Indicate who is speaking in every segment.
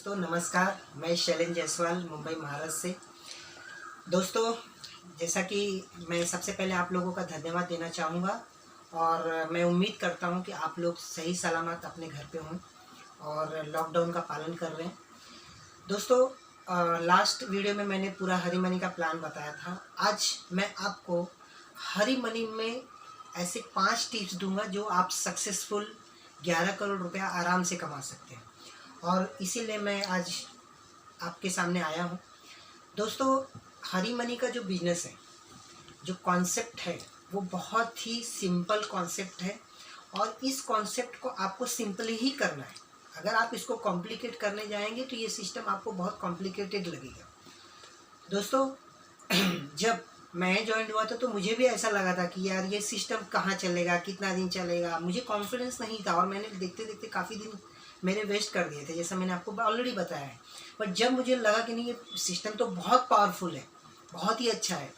Speaker 1: दोस्तों नमस्कार। मैं शैलेंद्र जायसवाल मुंबई महाराष्ट्र से। दोस्तों जैसा कि मैं सबसे पहले आप लोगों का धन्यवाद देना चाहूँगा और मैं उम्मीद करता हूँ कि आप लोग सही सलामत अपने घर पे हों और लॉकडाउन का पालन कर रहे हैं। दोस्तों लास्ट वीडियो में मैंने पूरा हरी मनी का प्लान बताया था। आज मैं आपको हरी मनी में ऐसे 5 टिप्स दूंगा जो आप सक्सेसफुल 11 करोड़ रुपया आराम से कमा सकते हैं और इसीलिए मैं आज आपके सामने आया हूँ। दोस्तों हरी मनी का जो बिजनेस है, जो कॉन्सेप्ट है, वो बहुत ही सिंपल कॉन्सेप्ट है और इस कॉन्सेप्ट को आपको सिंपल ही करना है। अगर आप इसको कॉम्प्लिकेट करने जाएंगे तो ये सिस्टम आपको बहुत कॉम्प्लिकेटेड लगेगा। दोस्तों जब मैं ज्वाइन हुआ था तो मुझे भी ऐसा लगा था कि यार ये सिस्टम कहाँ चलेगा, कितना दिन चलेगा, मुझे कॉन्फिडेंस नहीं था और मैंने देखते देखते काफ़ी दिन मेरे वेस्ट कर दिए थे, जैसा मैंने आपको ऑलरेडी बताया है। पर जब मुझे लगा कि नहीं ये सिस्टम तो बहुत पावरफुल है, बहुत ही अच्छा है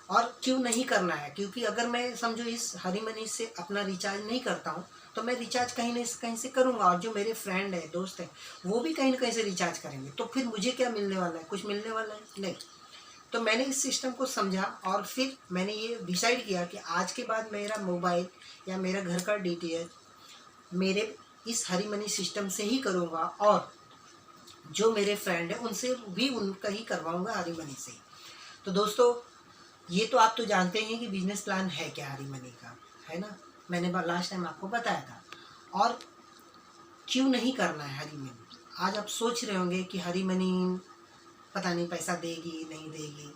Speaker 1: और क्यों नहीं करना है, क्योंकि अगर मैं समझो इस हरी मनी से अपना रिचार्ज नहीं करता हूँ तो मैं रिचार्ज कहीं से करूँगा और जो मेरे फ्रेंड है, दोस्त है, वो भी कहीं ना कहीं से रिचार्ज करेंगे, तो फिर मुझे क्या मिलने वाला है? कुछ मिलने वाला है नहीं। तो मैंने इस सिस्टम को समझा और फिर मैंने ये डिसाइड किया कि आज के बाद मेरा मोबाइल या मेरा घर का डीटीएच मेरे इस हरी मनी सिस्टम से ही करूँगा और जो मेरे फ्रेंड है उनसे भी उनका ही करवाऊँगा हरी मनी से। तो दोस्तों ये तो आप तो जानते हैं कि बिजनेस प्लान है क्या हरी मनी का, है ना। मैंने लास्ट टाइम आपको बताया था। और क्यों नहीं करना है हरी मनी। आज आप सोच रहे होंगे कि हरी मनी पता नहीं पैसा देगी नहीं देगी,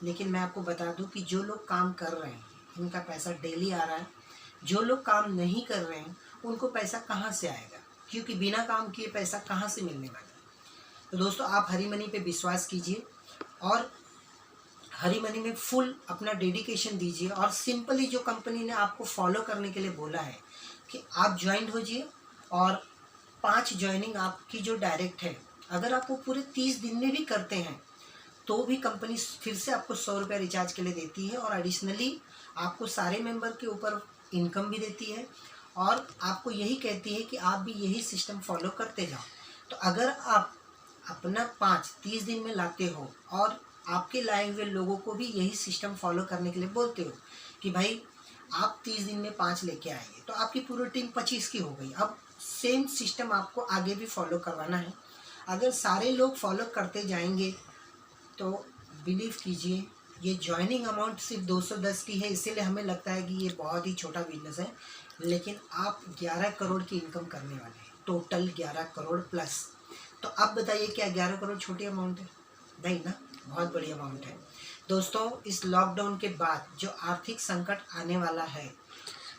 Speaker 1: लेकिन मैं आपको बता दूं कि जो लोग काम कर रहे हैं उनका पैसा डेली आ रहा है। जो लोग काम नहीं कर रहे हैं उनको पैसा कहाँ से आएगा, क्योंकि बिना काम किए पैसा कहाँ से मिलने वाला है। तो दोस्तों आप हरी मनी पे विश्वास कीजिए और हरी मनी में फुल अपना डेडिकेशन दीजिए और सिंपली जो कंपनी ने आपको फॉलो करने के लिए बोला है कि आप ज्वाइन होजिए और 5 ज्वाइनिंग आपकी जो डायरेक्ट है, अगर आप वो पूरे 30 दिन में भी करते हैं तो भी कंपनी फिर से आपको 100 रुपये रिचार्ज के लिए देती है और एडिशनली आपको सारे मेंबर के ऊपर इनकम भी देती है और आपको यही कहती है कि आप भी यही सिस्टम फॉलो करते जाओ। तो अगर आप अपना 30 दिन में लाते हो और आपके लाए हुए लोगों को भी यही सिस्टम फॉलो करने के लिए बोलते हो कि भाई आप 30 दिन में 5 लेके आएंगे, तो आपकी पूरी टीम 25 की हो गई। अब सेम सिस्टम आपको आगे भी फॉलो करवाना है। अगर सारे लोग फॉलो करते जाएंगे तो बिलीव कीजिए ये ज्वाइनिंग अमाउंट सिर्फ 210 की है, इसीलिए हमें लगता है कि ये बहुत ही छोटा बिजनेस है, लेकिन आप 11 करोड़ की इनकम करने वाले हैं, टोटल 11 करोड़ प्लस। तो अब बताइए क्या 11 करोड़ छोटी अमाउंट है? नहीं ना, बहुत बड़ी अमाउंट है। दोस्तों इस लॉकडाउन के बाद जो आर्थिक संकट आने वाला है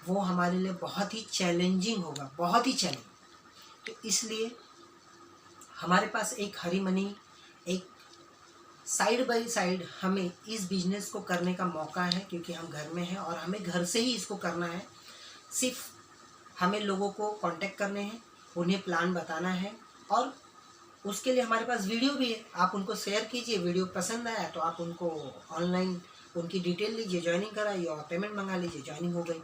Speaker 1: वो हमारे लिए बहुत ही चैलेंजिंग होगा, बहुत ही चैलेंजिंग। तो इसलिए हमारे पास एक हरी मनी, एक साइड बाय साइड हमें इस बिज़नेस को करने का मौका है, क्योंकि हम घर में हैं और हमें घर से ही इसको करना है। सिर्फ हमें लोगों को कांटेक्ट करने हैं, उन्हें प्लान बताना है और उसके लिए हमारे पास वीडियो भी है। आप उनको शेयर कीजिए, वीडियो पसंद आया तो आप उनको ऑनलाइन उनकी डिटेल लीजिए, ज्वाइनिंग कराइए और पेमेंट मंगा लीजिए, ज्वाइनिंग हो गई।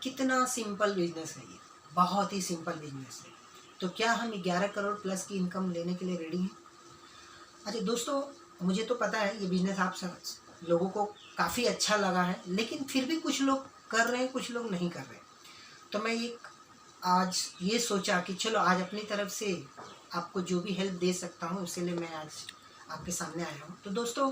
Speaker 1: कितना सिंपल बिजनेस है ये, बहुत ही सिंपल बिजनेस है। तो क्या हम 11 करोड़ प्लस की इनकम लेने के लिए रेडी हैं? अच्छा दोस्तों मुझे तो पता है ये बिज़नेस आप सब लोगों को काफ़ी अच्छा लगा है, लेकिन फिर भी कुछ लोग कर रहे हैं, कुछ लोग नहीं कर रहे। तो मैं आज ये सोचा कि चलो आज अपनी तरफ से आपको जो भी हेल्प दे सकता हूँ इसीलिए मैं आज आपके सामने आया हूँ। तो दोस्तों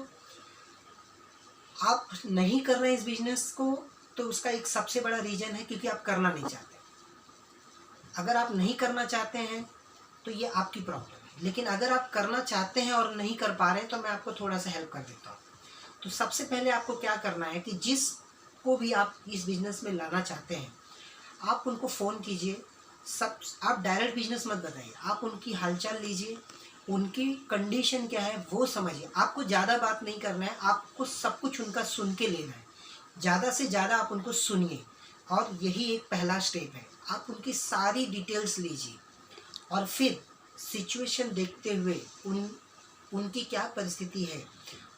Speaker 1: आप नहीं कर रहे हैं इस बिज़नेस को तो उसका एक सबसे बड़ा रीज़न है क्योंकि आप करना नहीं चाहते। अगर आप नहीं करना चाहते हैं तो ये आपकी प्रॉब्लम है, लेकिन अगर आप करना चाहते हैं और नहीं कर पा रहे हैं तो मैं आपको थोड़ा सा हेल्प कर देता हूँ। तो सबसे पहले आपको क्या करना है कि जिसको भी आप इस बिज़नेस में लाना चाहते हैं आप उनको फ़ोन कीजिए। आप डायरेक्ट बिजनेस मत बताइए, आप उनकी हालचाल लीजिए, उनकी कंडीशन क्या है वो समझिए। आपको ज़्यादा बात नहीं करना है, आपको सब कुछ उनका सुन के लेना है। ज़्यादा से ज़्यादा आप उनको सुनिए और यही एक पहला स्टेप है। आप उनकी सारी डिटेल्स लीजिए और फिर सिचुएशन देखते हुए उनकी क्या परिस्थिति है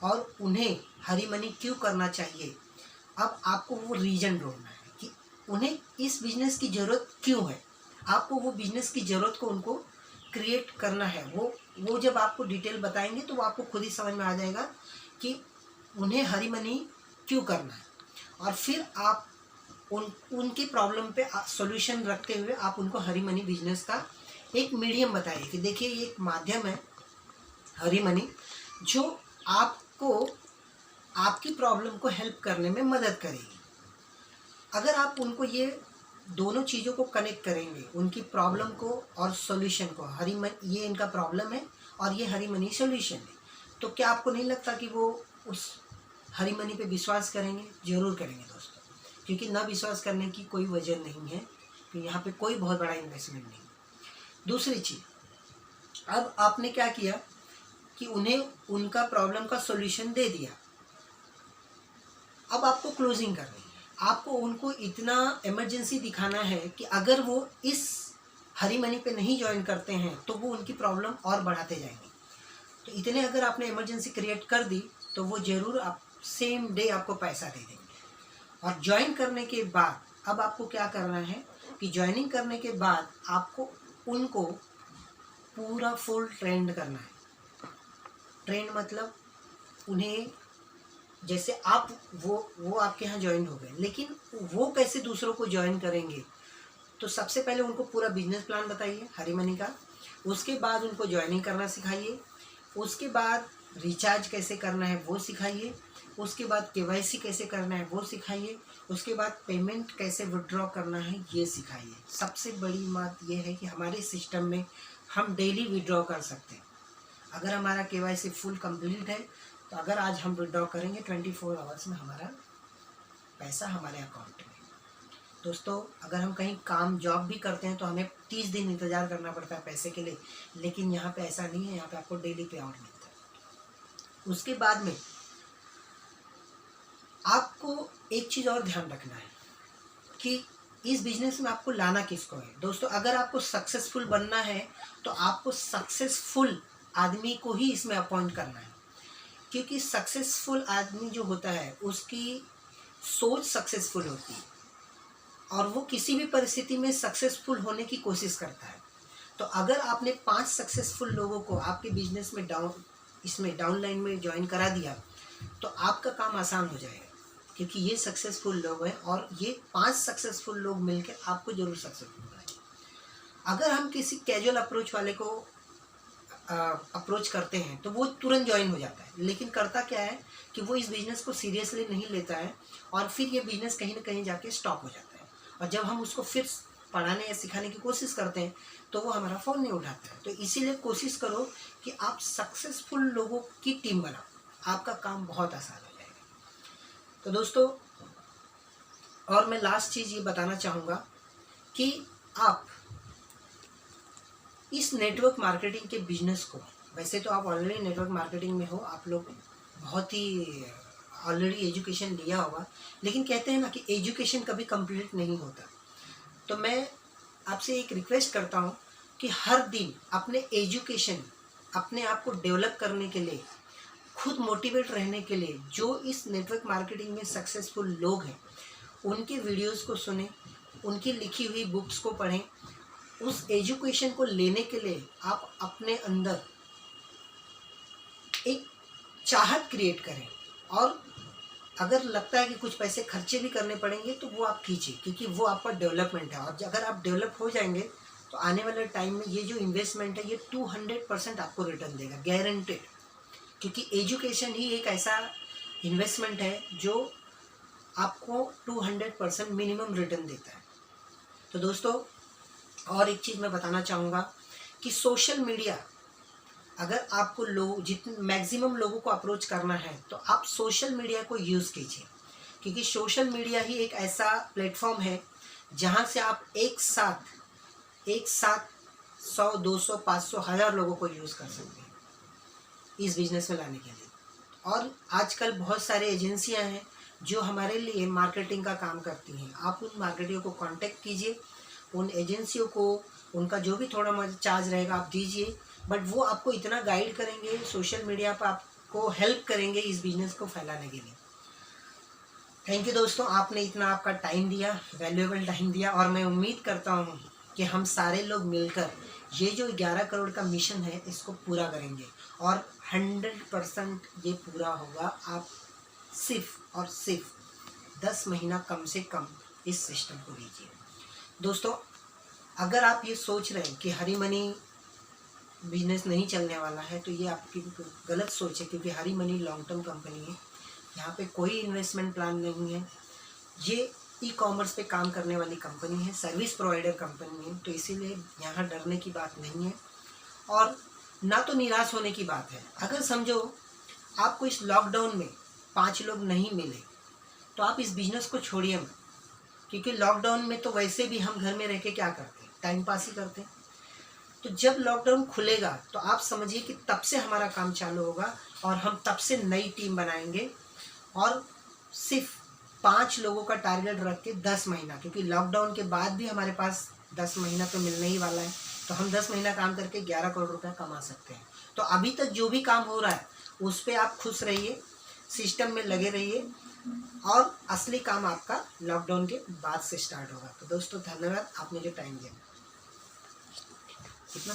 Speaker 1: और उन्हें हरी मनी क्यों करना चाहिए, अब आपको वो रीज़न ढूंढना है कि उन्हें इस बिज़नेस की ज़रूरत क्यों है। आपको वो बिज़नेस की ज़रूरत को उनको क्रिएट करना है, वो वो जब आपको डिटेल बताएंगे तो वो आपको खुद ही समझ में आ जाएगा कि उन्हें हरी मनी क्यों करना है। और फिर आप उनकी प्रॉब्लम पे सॉल्यूशन रखते हुए आप उनको हरी मनी बिजनेस का एक मीडियम बताइए कि देखिए ये एक माध्यम है हरी मनी, जो आपको आपकी प्रॉब्लम को हेल्प करने में मदद करेगी। अगर आप उनको ये दोनों चीज़ों को कनेक्ट करेंगे, उनकी प्रॉब्लम को और सॉल्यूशन को, हरी मनी ये इनका प्रॉब्लम है और ये हरी मनी सॉल्यूशन है, तो क्या आपको नहीं लगता कि वो उस हरी मनी पे विश्वास करेंगे? जरूर करेंगे दोस्तों, क्योंकि ना विश्वास करने की कोई वजह नहीं है कि यहाँ पे कोई बहुत बड़ा इन्वेस्टमेंट नहीं। दूसरी चीज़, अब आपने क्या किया कि उन्हें उनका प्रॉब्लम का सॉल्यूशन दे दिया, अब आपको क्लोजिंग करनी है। आपको उनको इतना इमरजेंसी दिखाना है कि अगर वो इस हरी मनी पे नहीं ज्वाइन करते हैं तो वो उनकी प्रॉब्लम और बढ़ाते जाएंगे। तो इतने अगर आपने इमरजेंसी क्रिएट कर दी तो वो ज़रूर आप सेम डे आपको पैसा दे देंगे। और ज्वाइन करने के बाद अब आपको क्या करना है कि ज्वाइनिंग करने के बाद आपको उनको पूरा फुल ट्रेंड करना है। ट्रेंड मतलब उन्हें, जैसे आप वो आपके यहाँ ज्वाइन हो गए, लेकिन वो कैसे दूसरों को ज्वाइन करेंगे, तो सबसे पहले उनको पूरा बिजनेस प्लान बताइए हरी मनी का। उसके बाद उनको ज्वाइनिंग करना सिखाइए। उसके बाद रिचार्ज कैसे करना है वो सिखाइए। उसके बाद केवाईसी कैसे करना है वो सिखाइए। उसके बाद पेमेंट कैसे विड्रॉ करना है ये सिखाइए। सबसे बड़ी बात ये है कि हमारे सिस्टम में हम डेली विड्रॉ कर सकते हैं। अगर हमारा केवाईसी फुल कंप्लीट है तो अगर आज हम विड्रॉ करेंगे 24 आवर्स में हमारा पैसा हमारे अकाउंट में। दोस्तों, अगर हम कहीं काम जॉब भी करते हैं तो हमें 30 दिन इंतज़ार करना पड़ता है पैसे के लिए, लेकिन यहाँ पे ऐसा नहीं है। यहाँ पे आपको डेली पे आउट मिलता है। उसके बाद में आपको एक चीज़ और ध्यान रखना है कि इस बिजनेस में आपको लाना किसको है। दोस्तों, अगर आपको सक्सेसफुल बनना है तो आपको सक्सेसफुल आदमी को ही इसमें अपॉइंट करना है, क्योंकि सक्सेसफुल आदमी जो होता है उसकी सोच सक्सेसफुल होती है और वो किसी भी परिस्थिति में सक्सेसफुल होने की कोशिश करता है। तो अगर आपने 5 सक्सेसफुल लोगों को आपके बिजनेस में डाउन लाइन में ज्वाइन करा दिया तो आपका काम आसान हो जाएगा, क्योंकि ये सक्सेसफुल लोग हैं और ये 5 सक्सेसफुल लोग मिलकर आपको जरूर सक्सेसफुल बनाएंगे। अगर हम किसी कैजुअल अप्रोच वाले को अप्रोच करते हैं तो वो तुरंत ज्वाइन हो जाता है, लेकिन करता क्या है कि वो इस बिज़नेस को सीरियसली नहीं लेता है और फिर ये बिज़नेस कहीं ना कहीं जाके स्टॉप हो जाता है। और जब हम उसको फिर पढ़ाने या सिखाने की कोशिश करते हैं तो वो हमारा फ़ोन नहीं उठाता है। तो इसीलिए कोशिश करो कि आप सक्सेसफुल लोगों की टीम बनाओ, आपका काम बहुत आसान हो जाएगा। तो दोस्तों, और मैं लास्ट चीज़ ये बताना चाहूँगा कि आप इस नेटवर्क मार्केटिंग के बिजनेस को, वैसे तो आप ऑलरेडी नेटवर्क मार्केटिंग में हो, आप लोग बहुत ही ऑलरेडी एजुकेशन लिया होगा, लेकिन कहते हैं ना कि एजुकेशन कभी कंप्लीट नहीं होता। तो मैं आपसे एक रिक्वेस्ट करता हूँ कि हर दिन अपने एजुकेशन, अपने आप को डेवलप करने के लिए, खुद मोटिवेट रहने के लिए, जो इस नेटवर्क मार्केटिंग में सक्सेसफुल लोग हैं उनके वीडियोस को सुनें, उनकी लिखी हुई बुक्स को पढ़ें। उस एजुकेशन को लेने के लिए आप अपने अंदर एक चाहत क्रिएट करें, और अगर लगता है कि कुछ पैसे खर्चे भी करने पड़ेंगे तो वो आप कीजिए, क्योंकि वो आपका डेवलपमेंट है। और अगर आप डेवलप हो जाएंगे तो आने वाले टाइम में ये जो इन्वेस्टमेंट है ये 200% आपको रिटर्न देगा, गारंटेड। क्योंकि एजुकेशन ही एक ऐसा इन्वेस्टमेंट है जो आपको 200% मिनिमम रिटर्न देता है। तो दोस्तों, और एक चीज़ मैं बताना चाहूँगा कि सोशल मीडिया, अगर आपको जितने मैक्सिमम लोगों को अप्रोच करना है तो आप सोशल मीडिया को यूज़ कीजिए, क्योंकि सोशल मीडिया ही एक ऐसा प्लेटफॉर्म है जहाँ से आप एक साथ 100, 200, 500, 1000 लोगों को यूज़ कर सकते हैं इस बिज़नेस में लाने के लिए। और आजकल बहुत सारे एजेंसियां हैं जो हमारे लिए मार्केटिंग का काम करती हैं। आप उन मार्केटिंग को कांटेक्ट कीजिए, उन एजेंसियों को उनका जो भी थोड़ा बहुत चार्ज रहेगा आप दीजिए, बट वो आपको इतना गाइड करेंगे, सोशल मीडिया पर आपको हेल्प करेंगे इस बिज़नेस को फैलाने के लिए। थैंक यू दोस्तों, आपने इतना आपका टाइम दिया, वैल्यूएबल टाइम दिया, और मैं उम्मीद करता हूँ कि हम सारे लोग मिलकर ये जो 11 करोड़ का मिशन है इसको पूरा करेंगे और 100% ये पूरा होगा। आप सिर्फ और सिर्फ 10 महीना कम से कम इस सिस्टम को लीजिए। दोस्तों, अगर आप ये सोच रहे हैं कि हरी मनी बिजनेस नहीं चलने वाला है तो ये आपकी गलत सोच है, क्योंकि हरी मनी लॉन्ग टर्म कंपनी है। यहाँ पे कोई इन्वेस्टमेंट प्लान नहीं है। ये ई-कॉमर्स पे काम करने वाली कंपनी है, सर्विस प्रोवाइडर कंपनी है, तो इसीलिए यहाँ डरने की बात नहीं है और ना तो निराश होने की बात है। अगर समझो आपको इस लॉकडाउन में 5 लोग नहीं मिले तो आप इस बिज़नेस को छोड़िए मत, क्योंकि लॉकडाउन में तो वैसे भी हम घर में रह के क्या करते हैं, टाइम पास ही करते हैं। तो जब लॉकडाउन खुलेगा तो आप समझिए कि तब से हमारा काम चालू होगा और हम तब से नई टीम बनाएंगे और सिर्फ 5 लोगों का टारगेट रख के 10 महीना, क्योंकि लॉकडाउन के बाद भी हमारे पास 10 महीना तो मिलने ही वाला है, तो हम 10 महीना काम करके 11 करोड़ रुपया कमा सकते हैं। तो अभी तक जो भी काम हो रहा है उस पर आप खुश रहिए, सिस्टम में लगे रहिए और असली काम आपका लॉकडाउन के बाद से स्टार्ट होगा। तो दोस्तों धन्यवाद, आपने जो टाइम दिया। कितना